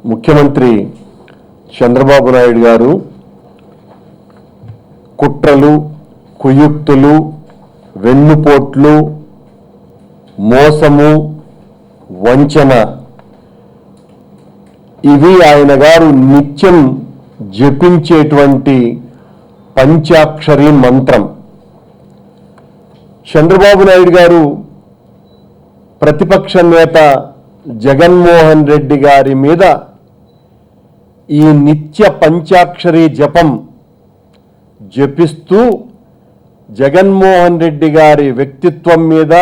ముఖ్యమంత్రి చంద్రబాబు నాయుడు గారు కుట్రలు, కుయుక్తులు, వెన్నుపోట్లు, మోసము, వంచన ఇవి ఆయన గారు నిత్యం జపించేటువంటి పంచాక్షరి మంత్రం. చంద్రబాబు నాయుడు గారు ప్రతిపక్ష నేత జగన్మోహన్ రెడ్డి గారి మీద ఈ నిత్య పంచాక్షరి జపం జపిస్తూ జగన్మోహన్ రెడ్డి గారి వ్యక్తిత్వం మీద,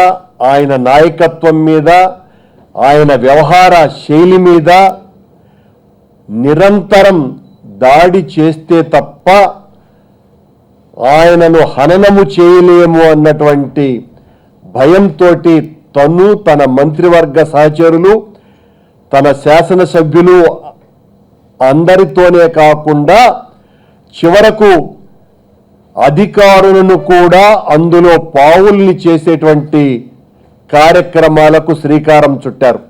ఆయన నాయకత్వం మీద, ఆయన వ్యవహార శైలి మీద నిరంతరం దాడి చేస్తే తప్ప ఆయనను హననము చేయలేము అన్నటువంటి భయంతో తను, తన మంత్రివర్గ సహచరులు, తన శాసనసభ్యులు అందరితోనే కాకుండా చివరకు అధికారులను కూడా అందులో పావుల్ని చేసేటువంటి కార్యక్రమాలకు శ్రీకారం చుట్టారు.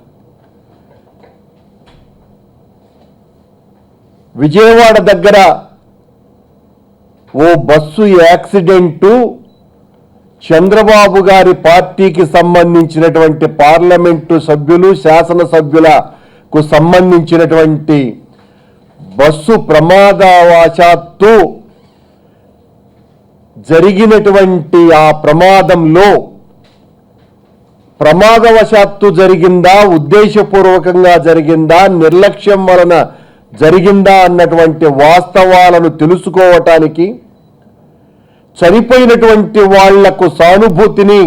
విజయవాడ దగ్గర ఓ బస్సు యాక్సిడెంటు చంద్రబాబు గారి పార్టీకి సంబంధించినటువంటి పార్లమెంటు సభ్యులు, శాసనసభ్యులకు సంబంధించినటువంటి బస్సు ప్రమాదవశాత్తు జరిగినటువంటి ఆ ప్రమాదంలో ప్రమాదవశాత్తు జరిగిందా, ఉద్దేశపూర్వకంగా జరిగిందా, నిర్లక్ష్యం వలన జరిగిందా అన్నటువంటి వాస్తవాలను తెలుసుకోవటానికి, చనిపోయినటువంటి వాళ్లకు సానుభూతిని,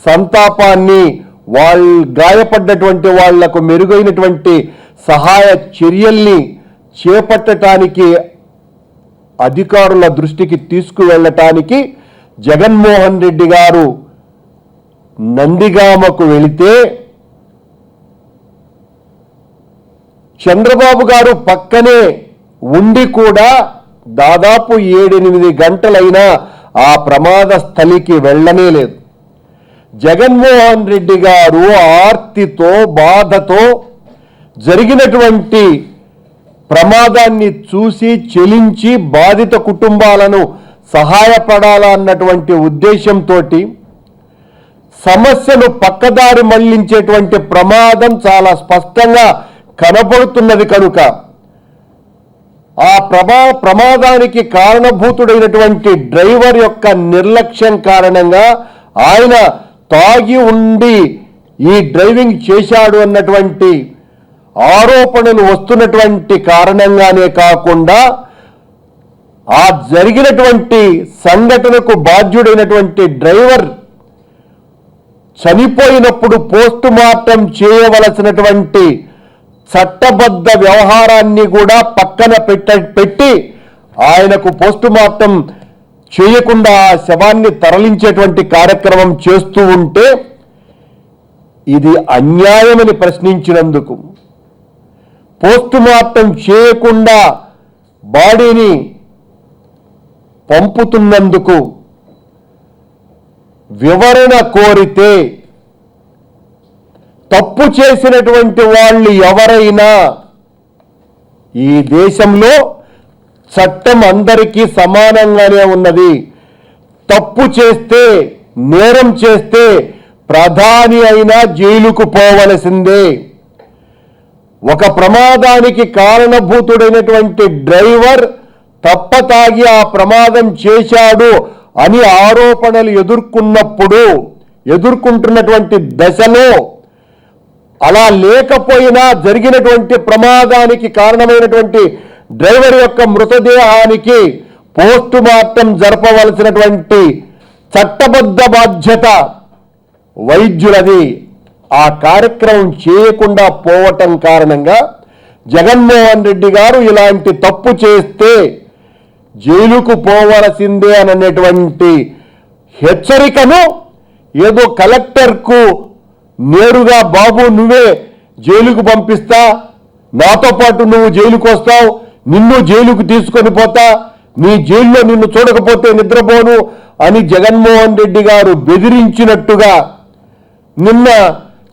సంతాపాన్ని, గాయపడ్డటువంటి వాళ్లకు మెరుగైనటువంటి సహాయ చర్యల్ని చేపట్టడానికి అధికారుల దృష్టికి తీసుకువెళ్ళటానికి జగన్మోహన్ రెడ్డి గారు నందిగామకు వెళితే చంద్రబాబు గారు పక్కనే ఉండి కూడా దాదాపు 7-8 గంటలైనా ఆ ప్రమాద స్థలికి వెళ్ళనే లేదు. జగన్మోహన్ రెడ్డి గారు ఆర్తితో, బాధతో జరిగినటువంటి ప్రమాదాన్ని చూసి చెలించి బాధిత కుటుంబాలను సహాయపడాలన్నటువంటి ఉద్దేశంతో సమస్యను పక్కదారి మళ్లించేటువంటి ప్రమాదం చాలా స్పష్టంగా కనబడుతున్నది కనుక ఆ ప్రమాదానికి కారణభూతుడైనటువంటి డ్రైవర్ యొక్క నిర్లక్ష్యం కారణంగా ఆయన తాగి ఉండి ఈ డ్రైవింగ్ చేశాడు అన్నటువంటి ఆరోపణలు వస్తున్నటువంటి కారణంగానే కాకుండా ఆ జరిగినటువంటి సంఘటనకు బాధ్యుడైనటువంటి డ్రైవర్ చనిపోయినప్పుడు పోస్ట్ మార్టం చేయవలసినటువంటి చట్టబద్ధ వ్యవహారాన్ని కూడా పక్కన పెట్టి ఆయనకు పోస్ట్ మార్టం చేయకుండా ఆ శవాన్ని తరలించేటువంటి కార్యక్రమం చేస్తూ ఉంటే ఇది అన్యాయమని ప్రశ్నించినందుకు, పోస్ట్ మార్టం చేయకుండా బాడీని పంపుతున్నందుకు వివరణ కోరితే తప్పు చేసినటువంటి వాళ్ళు ఎవరైనా ఈ దేశంలో చట్టం అందరికీ సమానంగానే ఉన్నది. తప్పు చేస్తే, నేరం చేస్తే ప్రధాని అయినా జైలుకు పోవలసిందే. ఒక ప్రమాదానికి కారణభూతుడైనటువంటి డ్రైవర్ తప్పతాగి ఆ ప్రమాదం చేశాడు అని ఆరోపణలు ఎదుర్కొంటున్నటువంటి దశలో అలా లేకపోయినా జరిగినటువంటి ప్రమాదానికి కారణమైనటువంటి డ్రైవర్ యొక్క మృతదేహానికి పోస్ట్ మార్టం జరపవలసినటువంటి చట్టబద్ధ బాధ్యత వైద్యులది. ఆ కార్యక్రమం చేయకుండా పోవటం కారణంగా జగన్మోహన్ రెడ్డి గారు ఇలాంటి తప్పు చేస్తే జైలుకు పోవలసిందే అనేటువంటి హెచ్చరికను ఏదో కలెక్టర్కు నేరుగా బాబు నువ్వే జైలుకు పంపిస్తా, నాతో పాటు నువ్వు జైలుకు వస్తావు, నిన్ను జైలుకు తీసుకొని పోతా, నీ జైల్లో నిన్ను చూడకపోతే నిద్రపోను అని జగన్మోహన్ రెడ్డి గారు బెదిరించినట్టుగా నిన్న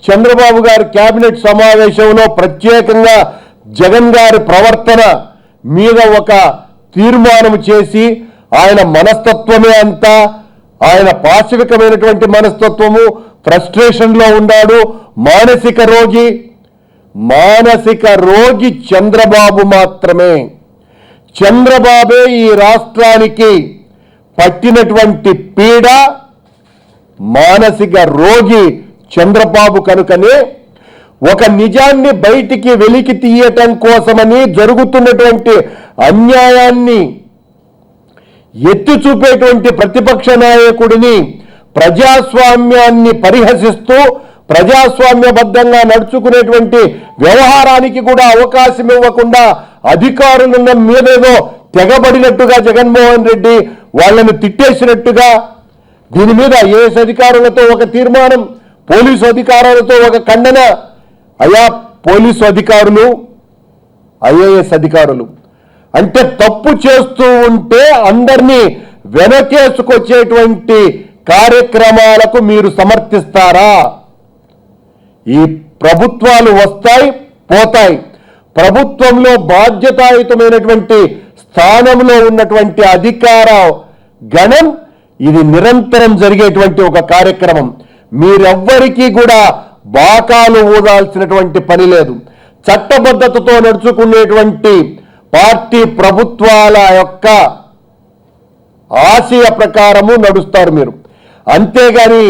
చంద్రబాబు గారి కేబినెట్ సమావేశంలో ప్రత్యేకంగా జగన్ గారి ప్రవర్తన మీద ఒక తీర్మానం చేసి ఆయన మనస్తత్వమే అంతా, ఆయన పాశవికమైనటువంటి మనస్తత్వము, ఫ్రస్ట్రేషన్లో ఉన్నాడు, మానసిక రోగి చంద్రబాబు మాత్రమే. చంద్రబాబే ఈ రాష్ట్రానికి పట్టినటువంటి పీడ, మానసిక రోగి చంద్రబాబు. కనుకనే ఒక నిజాన్ని బయటికి వెలికి తీయటం కోసమని జరుగుతున్నటువంటి అన్యాయాన్ని ఎత్తి చూపేటువంటి ప్రతిపక్ష నాయకుడిని, ప్రజాస్వామ్యాన్ని పరిహసిస్తూ ప్రజాస్వామ్యబద్ధంగా నడుచుకునేటువంటి వ్యవహారానికి కూడా అవకాశం ఇవ్వకుండా అధికారుల మీదేదో తెగబడినట్టుగా జగన్మోహన్ రెడ్డి వాళ్ళని తిట్టేసినట్టుగా, దీని మీద ఐఏఎస్ అధికారులతో ఒక తీర్మానం, పోలీసు అధికారులతో ఒక ఖండన. అయా పోలీసు అధికారులు, ఐఏఎస్ అధికారులు అంటే తప్పు చేస్తూ ఉంటే అందరినీ వెనకేసుకొచ్చేటువంటి కార్యక్రమాలకు మీరు సమర్థిస్తారా? ఈ ప్రభుత్వాలు వస్తాయి పోతాయి. ప్రభుత్వంలో బాధ్యతాయుతమైనటువంటి స్థానంలో ఉన్నటువంటి అధికార గణం ఇది నిరంతరం జరిగేటువంటి ఒక కార్యక్రమం. మీరెవ్వరికీ కూడా బాకాలు ఊదాల్సినటువంటి పని లేదు. చట్టబద్ధతతో నడుచుకునేటువంటి పార్టీ ప్రభుత్వాల యొక్క ఆశయ ప్రకారము నడుస్తారు మీరు. అంతేగాని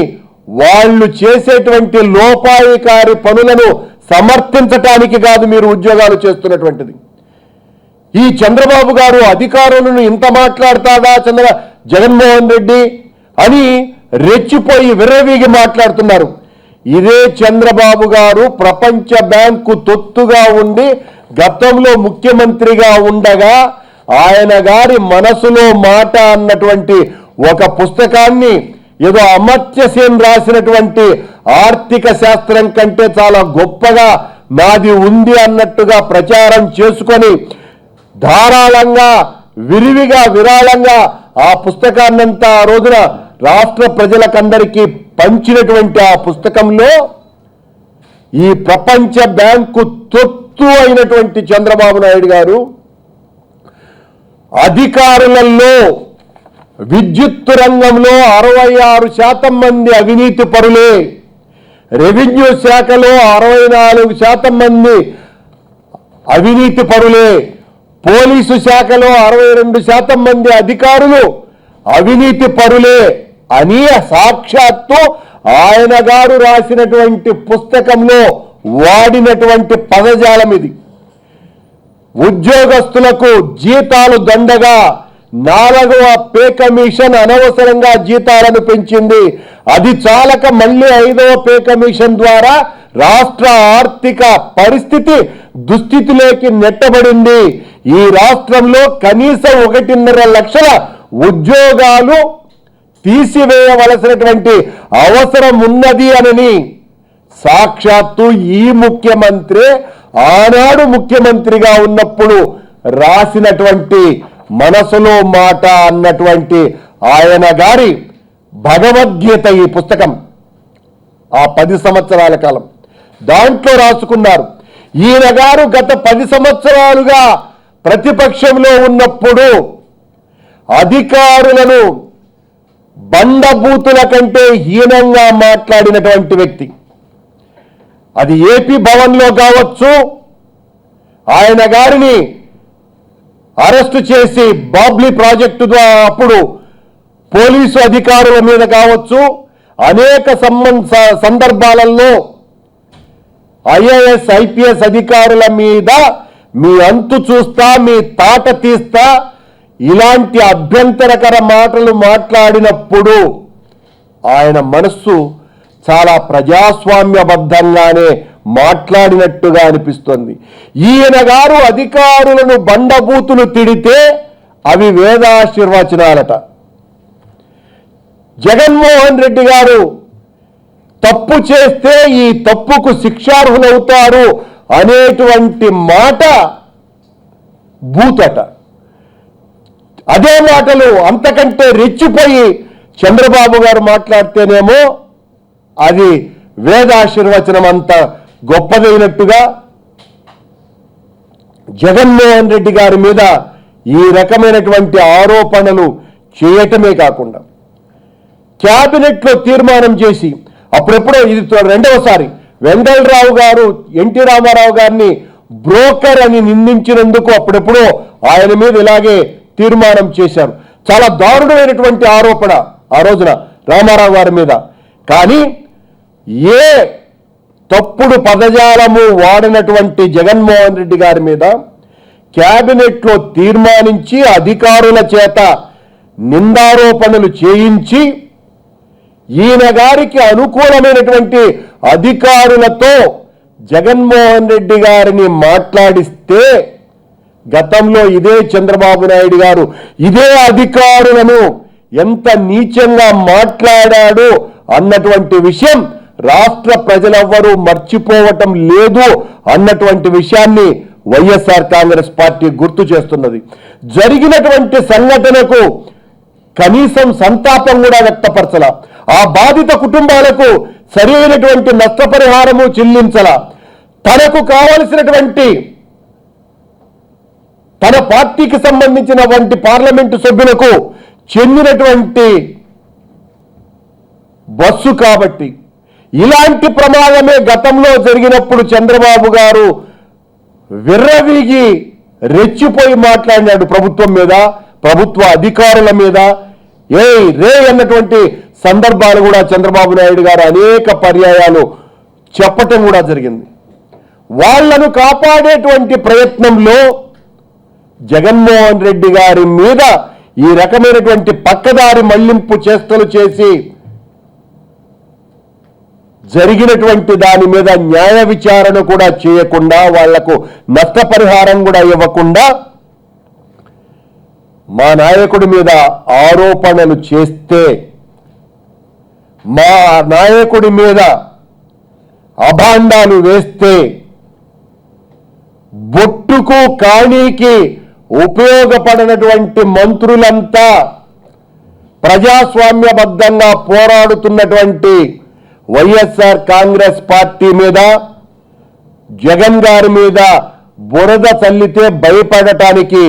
వాళ్ళు చేసేటువంటి లోపాయికారి పనులను సమర్థించటానికి కాదు మీరు ఉద్యోగాలు చేస్తున్నటువంటిది. ఈ చంద్రబాబు గారు అధికారులను ఇంత మాట్లాడతాడా జగన్మోహన్ రెడ్డి అని రెచ్చిపోయి విర్రవీగి మాట్లాడుతున్నారు. ఇదే చంద్రబాబు గారు ప్రపంచ బ్యాంకు తొత్తుగా ఉండి గతంలో ముఖ్యమంత్రిగా ఉండగా ఆయన గారి మనసులో మాట అన్నటువంటి ఒక పుస్తకాన్ని ఏదో అమర్త్య సేన్ రాసినటువంటి ఆర్థిక శాస్త్రం కంటే చాలా గొప్పగా నాది ఉంది అన్నట్టుగా ప్రచారం చేసుకొని ధారాళంగా విరివిగా విరాళంగా ఆ పుస్తకాన్నంతా ఆ రోజున రాష్ట్ర ప్రజలకందరికీ పంచినటువంటి ఆ పుస్తకంలో ఈ ప్రపంచ బ్యాంకు తొత్తు అయినటువంటి చంద్రబాబు నాయుడు గారు అధికారులలో విద్యుత్ రంగంలో 66% మంది అవినీతి పరులే, రెవెన్యూ శాఖలో 64% మంది అవినీతి పరులే, పోలీసు శాఖలో 62% మంది అధికారులు అవినీతి పరులే అని సాక్షాత్తు ఆయన గారు రాసినటువంటి పుస్తకంలో వాడినటువంటి పదజాలం ఇది. ఉద్యోగస్తులకు జీతాలు దండగా 4వ పే కమిషన్ అనవసరంగా జీతాలను పెంచింది. అది చాలక మళ్ళీ 5వ పే కమిషన్ ద్వారా రాష్ట్ర ఆర్థిక పరిస్థితి దుస్థితిలోకి నెట్టబడింది. ఈ రాష్ట్రంలో కనీసం 1.5 లక్షల ఉద్యోగాలు తీసివేయవలసినటువంటి అవసరం ఉన్నది అని సాక్షాత్తు ఈ ముఖ్యమంత్రి ఆనాడు ముఖ్యమంత్రిగా ఉన్నప్పుడు రాసినటువంటి మనసులో మాట అన్నటువంటి ఆయన గారి భగవద్గీత ఈ పుస్తకం. ఆ 10 సంవత్సరాల కాలం దాంట్లో రాసుకున్నారు. ఈయన గారు గత 10 సంవత్సరాలుగా ప్రతిపక్షంలో ఉన్నప్పుడు అధికారులను బండబూతుల కంటే హీనంగా మాట్లాడినటువంటి వ్యక్తి. అది ఏపీ భవన్లో కావచ్చు, ఆయన గారిని అరెస్టు చేసి బాబ్లీ ప్రాజెక్టు ద్వారా అప్పుడు పోలీసు అధికారుల మీద కావచ్చు, అనేక సందర్భాలలో ఐఏఎస్ ఐపీఎస్ అధికారుల మీద మీ అంతు చూస్తా, మీ తాట తీస్తా, ఇలాంటి అభ్యంతరకర మాటలు మాట్లాడినప్పుడు ఆయన మనస్సు చాలా ప్రజాస్వామ్యబద్ధంగానే మాట్లాడినట్టుగా అనిపిస్తుంది. ఈయన గారు అధికారులను బండబూతులు తిడితే అవి వేదాశీర్వచనాలట. జగన్మోహన్ రెడ్డి గారు తప్పు చేస్తే ఈ తప్పుకు శిక్షార్హులవుతారు అనేటువంటి మాట బూతట. అదే మాటలు అంతకంటే రెచ్చిపోయి చంద్రబాబు గారు మాట్లాడితేనేమో అది వేదాశీర్వచనం అంత గొప్పదైనట్టుగా జగన్మోహన్ రెడ్డి గారి మీద ఈ రకమైనటువంటి ఆరోపణలు చేయటమే కాకుండా క్యాబినెట్లో తీర్మానం చేసి అప్పుడెప్పుడో ఇది రెండవసారి వెంగళరావు గారు ఎన్టీ రామారావు గారిని బ్రోకర్ అని నిందించినందుకు అప్పుడెప్పుడో ఆయన మీద ఇలాగే తీర్మానం చేశారు. చాలా దారుణమైనటువంటి ఆరోపణ ఆ రోజున రామారావు గారి మీద. కానీ ఏ తప్పుడు పదజాలము వాడినటువంటి జగన్మోహన్ రెడ్డి గారి మీద క్యాబినెట్లో తీర్మానించి అధికారుల చేత నిందారోపణలు చేయించి ఈయన గారికి అనుకూలమైనటువంటి అధికారులతో జగన్మోహన్ రెడ్డి గారిని మాట్లాడిస్తే గతంలో ఇదే చంద్రబాబు నాయుడు గారు ఇదే అధికారులను ఎంత నీచంగా మాట్లాడాడు అన్నటువంటి విషయం రాష్ట్ర ప్రజలెవ్వరూ మర్చిపోవటం లేదు అన్నటువంటి విషయాన్ని వైఎస్ఆర్ కాంగ్రెస్ పార్టీ గుర్తు చేస్తున్నది. జరిగినటువంటి సంఘటనకు కనీసం సంతాపం కూడా వ్యక్తపరచల, ఆ బాధిత కుటుంబాలకు సరైనటువంటి నష్టపరిహారము చెల్లించల, తనకు కావలసినటువంటి తన పార్టీకి సంబంధించినటువంటి పార్లమెంటు సభ్యులకు చెందినటువంటి బస్సు కాబట్టి ఇలాంటి ప్రమాదమే గతంలో జరిగినప్పుడు చంద్రబాబు గారు విర్రవీగి రెచ్చిపోయి మాట్లాడినాడు ప్రభుత్వం మీద, ప్రభుత్వ అధికారుల మీద. రే అన్నటువంటి సందర్భాలు కూడా చంద్రబాబు నాయుడు గారు అనేక పర్యాయాలు చెప్పటం కూడా జరిగింది. వాళ్లను కాపాడేటువంటి ప్రయత్నంలో జగన్మోహన్ రెడ్డి గారి మీద ఈ రకమైనటువంటి పక్కదారి మళ్లింపు చేష్టలు చేసి జరిగినటువంటి దాని మీద న్యాయ విచారణ కూడా చేయకుండా వాళ్లకు నష్టపరిహారం కూడా ఇవ్వకుండా మా నాయకుడి మీద ఆరోపణలు చేస్తే, మా నాయకుడి మీద అభాండాలు వేస్తే బొట్టుకు కాణీకి ఉపయోగపడినటువంటి మంత్రులంతా ప్రజాస్వామ్యబద్ధంగా పోరాడుతున్నటువంటి వైఎస్ఆర్ కాంగ్రెస్ పార్టీ మీద జగన్ గారి మీద బురద చల్లితే భయపడటానికి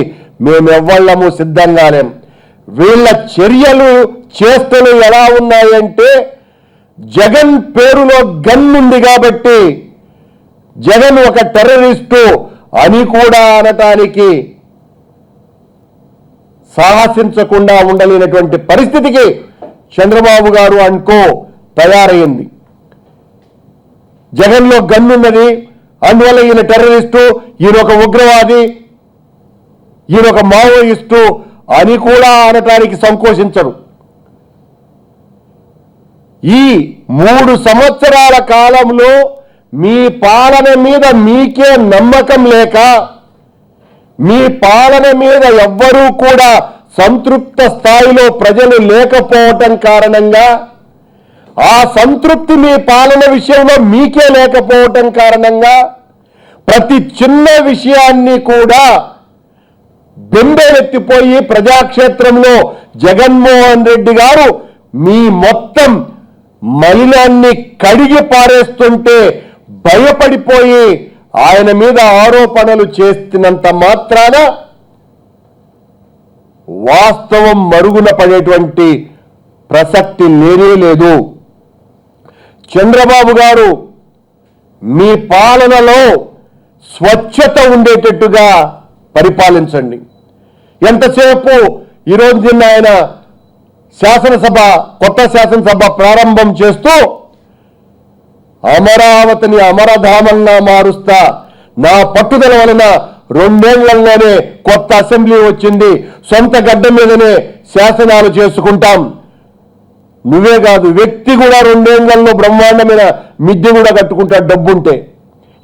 మేమెవ్వళ్ళము సిద్ధంగా లేం. వీళ్ళ చర్యలు చేష్టలు ఎలా ఉన్నాయంటే జగన్ పేరులో గన్ ఉంది కాబట్టి జగన్ ఒక టెర్రరిస్టు అని కూడా అనటానికి సాహసించకుండా ఉండలేనటువంటి పరిస్థితికి చంద్రబాబు గారు అనుకో తయారైంది. జగన్లో గన్నున్నది, అందువల్ల ఈయన టెర్రరిస్టు, ఈయన ఒక ఉగ్రవాది, ఈయన ఒక మావోయిస్టు అని కూడా అనటానికి సంకోచించరు. ఈ 3 సంవత్సరాల కాలంలో మీ పాలన మీద మీకే నమ్మకం లేక, మీ పాలన మీద ఎవ్వరూ కూడా సంతృప్త స్థాయిలో ప్రజలు లేకపోవటం కారణంగా, ఆ సంతృప్తి మీ పాలన విషయంలో మీకే లేకపోవటం కారణంగా ప్రతి చిన్న విషయాన్ని కూడా బెంబేలెత్తిపోయి ప్రజాక్షేత్రంలో జగన్మోహన్ రెడ్డి గారు మీ మొత్తం మలినాన్ని కడిగి పారేస్తుంటే భయపడిపోయి ఆయన మీద ఆరోపణలు చేస్తున్నంత మాత్రాన వాస్తవం మరుగున పడేటువంటి ప్రసక్తి లేనే లేదు. చంద్రబాబు గారు మీ పాలనలో స్వచ్ఛత ఉండేటట్టుగా పరిపాలించండి. ఎంతసేపు ఈరోజు నిన్న ఆయన కొత్త శాసనసభ ప్రారంభం చేస్తూ అమరావతిని అమరధామంగా మారుస్తా, నా పట్టుదల వలన 2 ఏళ్లలోనే కొత్త అసెంబ్లీ వచ్చింది, సొంత గడ్డ మీదనే శాసనాలు చేసుకుంటాం. నువ్వే కాదు, వ్యక్తి కూడా 2 ఏళ్లలో బ్రహ్మాండమైన మిద్దె కూడా కట్టుకుంటాడు డబ్బుంటే.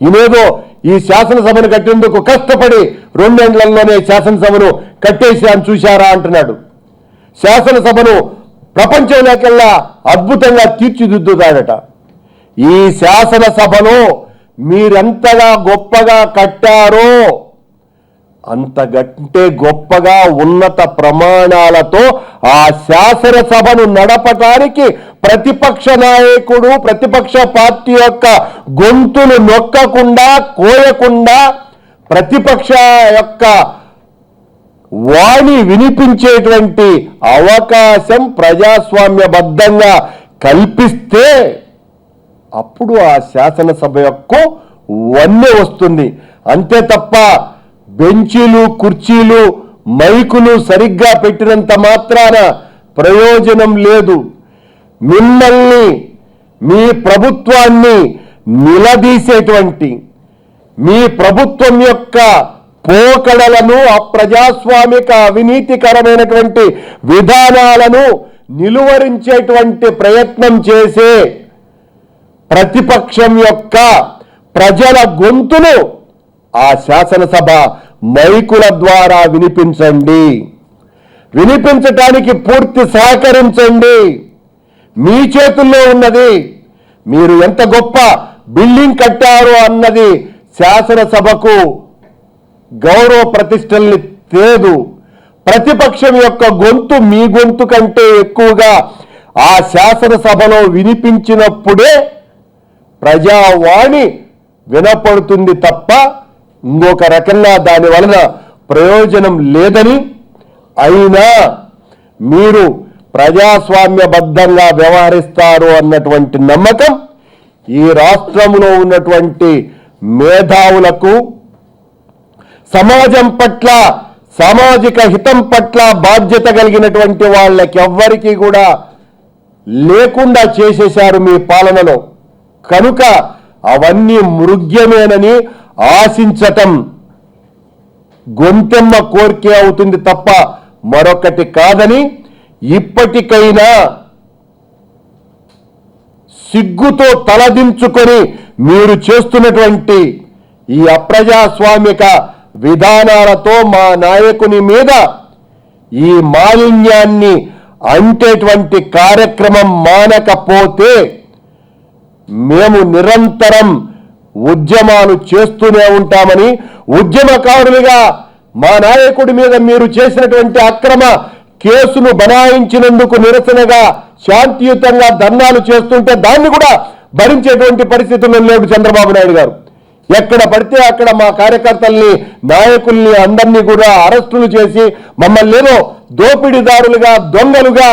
ఇదేదో ఈ శాసనసభను కట్టేందుకు కష్టపడి 2 ఏళ్లలోనే శాసనసభను కట్టేశాను చూశారా అంటున్నాడు. శాసనసభను ప్రపంచంలోకెల్లా అద్భుతంగా తీర్చిదిద్దుతాడట. ఈ శాసనసభలో మీరెంతగా గొప్పగా కట్టారో అంతకంటే గొప్పగా ఉన్నత ప్రమాణాలతో ఆ శాసనసభను నడపటానికి ప్రతిపక్ష నాయకుడు ప్రతిపక్ష పార్టీ యొక్క గొంతులు నొక్కకుండా కోయకుండా ప్రతిపక్ష యొక్క వాణి వినిపించేటువంటి అవకాశం ప్రజాస్వామ్యబద్ధంగా కల్పిస్తే అప్పుడు ఆ శాసనసభ యొక్క వన్నె వస్తుంది. అంతే తప్ప బెంచీలు, కుర్చీలు, మైకులు సరిగ్గా పెట్టినంత మాత్రాన ప్రయోజనం లేదు. మిమ్మల్ని, మీ ప్రభుత్వాన్ని నిలదీసేటువంటి, మీ ప్రభుత్వం యొక్క పోకడలను, అప్రజాస్వామిక అవినీతికరమైనటువంటి విధానాలను నిలువరించేటువంటి ప్రయత్నం చేసే ప్రతిపక్షం యొక్క ప్రజల గొంతును ఆ శాసనసభ మైకుల ద్వారా వినిపించండి. వినిపించటానికి పూర్తి సహకరించండి. మీ చేతుల్లో ఉన్నది. మీరు ఎంత గొప్ప బిల్డింగ్ కట్టారు అన్నది శాసనసభకు గౌరవ ప్రతిష్టల్ని తేదు. ప్రతిపక్షం యొక్క గొంతు మీ గొంతు కంటే ఎక్కువగా ఆ శాసనసభలో వినిపించినప్పుడే ప్రజావాణి వినపడుతుంది తప్ప ఇంకొక రకంగా దాని వలన ప్రయోజనం లేదని, అయినా మీరు ప్రజాస్వామ్యబద్ధంగా వ్యవహరిస్తారు అన్నటువంటి నమ్మకం ఈ రాష్ట్రంలో ఉన్నటువంటి మేధావులకు, సమాజం పట్ల, సామాజిక హితం పట్ల బాధ్యత కలిగినటువంటి వాళ్ళకెవ్వరికీ కూడా లేకుండా చేసేశారు మీ పాలనలో. కనుక అవన్నీ మృగ్యమేనని ఆశించటం గొంతెమ్మ కోరికే అవుతుంది తప్ప మరొకటి కాదని ఇప్పటికైనా సిగ్గుతో తలదించుకొని మీరు చేస్తున్నటువంటి ఈ అప్రజాస్వామిక విధానాలతో మా నాయకుని మీద ఈ మాలిన్యాన్ని అంటేటువంటి కార్యక్రమం మానకపోతే మేము నిరంతరం ఉద్యమాలు చేస్తూనే ఉంటామని, ఉద్యమకారులుగా మా నాయకుడి మీద మీరు చేసినటువంటి అక్రమ కేసును బనాయించినందుకు నిరసనగా శాంతియుతంగా ధర్నాలు చేస్తుంటే దాన్ని కూడా భరించేటువంటి పరిస్థితుల్లో లేడు చంద్రబాబు నాయుడు గారు. ఎక్కడ పడితే అక్కడ మా కార్యకర్తల్ని, నాయకుల్ని అందరినీ కూడా అరెస్టులు చేసి మమ్మల్ని ఏదో దోపిడీదారులుగా, దొంగలుగా,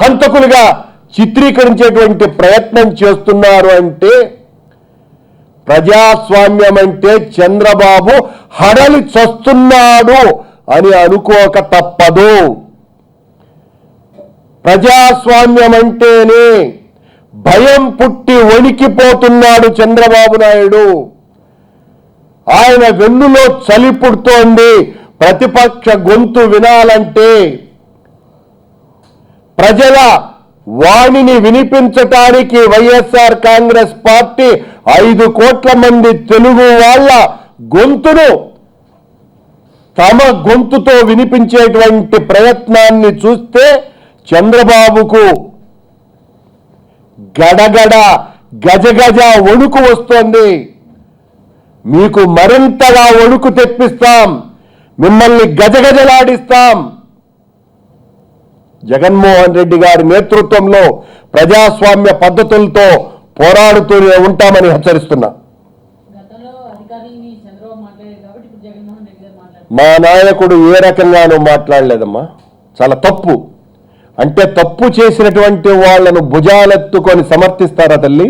హంతకులుగా చిత్రీకరించేటువంటి ప్రయత్నం చేస్తున్నారు. అంటే ప్రజాస్వామ్యం అంటే చంద్రబాబు హడలి చస్తున్నాడు అని అనుకోక తప్పదు. ప్రజాస్వామ్యం అంటేనే భయం పుట్టి వణికిపోతున్నాడు చంద్రబాబు నాయుడు. ఆయన వెన్నులో చలి పుడుతోంది. ప్రతిపక్ష గొంతు వినాలంటే, ప్రజల వాణిని వినిపించటానికి వైఎస్ఆర్ కాంగ్రెస్ పార్టీ 5 కోట్ల మంది తెలుగు వాళ్ళ గొంతును తమ గొంతుతో వినిపించేటువంటి ప్రయత్నాన్ని చూస్తే చంద్రబాబుకు గడగడ, గజగజ వణుకు వస్తోంది. మీకు మరింతగా వణుకు తెప్పిస్తాం, మిమ్మల్ని గజగజలాడిస్తాం. జగన్మోహన్ రెడ్డి గారి నేతృత్వంలో ప్రజాస్వామ్య పద్ధతులతో పోరాడుతూనే ఉంటామని హెచ్చరిస్తున్నా. మా నాయకుడు ఏ రకంగానూ మాట్లాడలేదమ్మా. చాలా తప్పు. అంటే తప్పు చేసినటువంటి వాళ్లను భుజాలెత్తుకొని సమర్థిస్తారా తల్లి?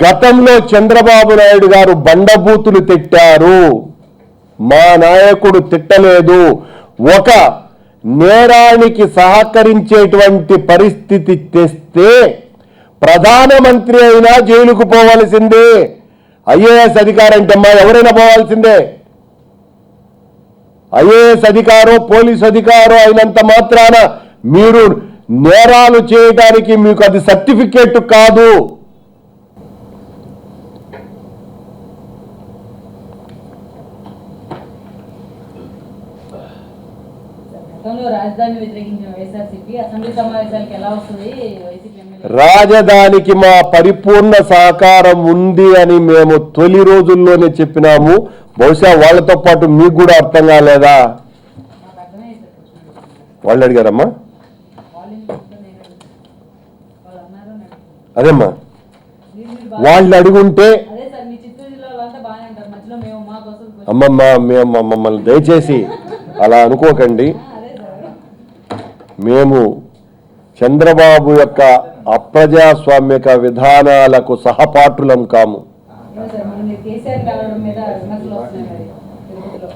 గతంలో చంద్రబాబు నాయుడు గారు బండబూతులు తిట్టారు, మా నాయకుడు తిట్టలేదు. ఒక నేరానికి సహకరించేటువంటి పరిస్థితి తెస్తే ప్రధానమంత్రి అయినా జైలుకు పోవాల్సిందే. ఐఏఎస్ అధికారి అంటే అమ్మా ఎవరైనా పోవాల్సిందే. ఐఏఎస్ అధికారో, పోలీసు అధికారో అయినంత మాత్రాన మీరు నేరాలు చేయడానికి మీకు అది సర్టిఫికేట్ కాదు. రాజధానికి మా పరిపూర్ణ సహకారం ఉంది అని మేము తొలి రోజుల్లోనే చెప్పినాము. బహుశా వాళ్ళతో పాటు మీకు కూడా అర్థం కాలేదా? వాళ్ళు అడిగారమ్మా. అదేమ్మా, వాళ్ళు అడుగుంటే వద్దు, మేము మా కోసం కొంచెం- అమ్మమ్మ మేము మమ్మల్ని దయచేసి అలా అనుకోకండి. అదే సార్. మేము చంద్రబాబు యొక్క అప్రజాస్వామిక విధానాలకు సహపాఠులం కాము. ఏమో సార్, మొన్న మీరు కేసీఆర్ కలవడం మీద విమర్శలు వస్తున్నాయి మరి తిరుపతిలో.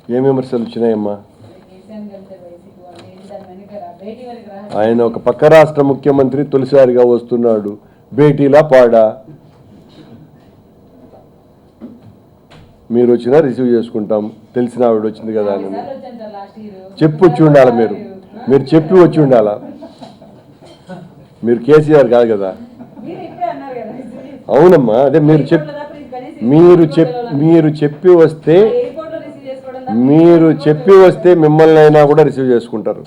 ఏం విమర్శలు వచ్చినాయమ్మా? కేసీఆర్ కలిసే వైసీపీ వాళ్ళు ఏంటి దాని వెనుక భేటీ వెనుక రహస్యం. ఆయన ఒక పక్క రాష్ట్ర ముఖ్యమంత్రి తొలిసారిగా వస్తున్నాడు, భేటీలా పాడా. మీరు వచ్చినా రిసీవ్ చేసుకుంటాం, తెలిసిన ఆవిడ వచ్చింది కదా అని సార్లు వచ్చాను సార్ లాస్ట్ ఇయర్. చెప్పి వచ్చి ఉండాలి. మీరు చెప్పి వచ్చి ఉండాలా? మీరు కేసీఆర్ కాదు కదా. మీరు ఇప్పుడే అన్నారు కదా. అవునమ్మా, అదే మీరు చెప్పి వస్తే ఎయిర్పోర్ట్ లో రిసీవ్ చేసుకోవడం మీరు చెప్పి వస్తే మిమ్మల్ని అయినా కూడా రిసీవ్ చేసుకుంటారు.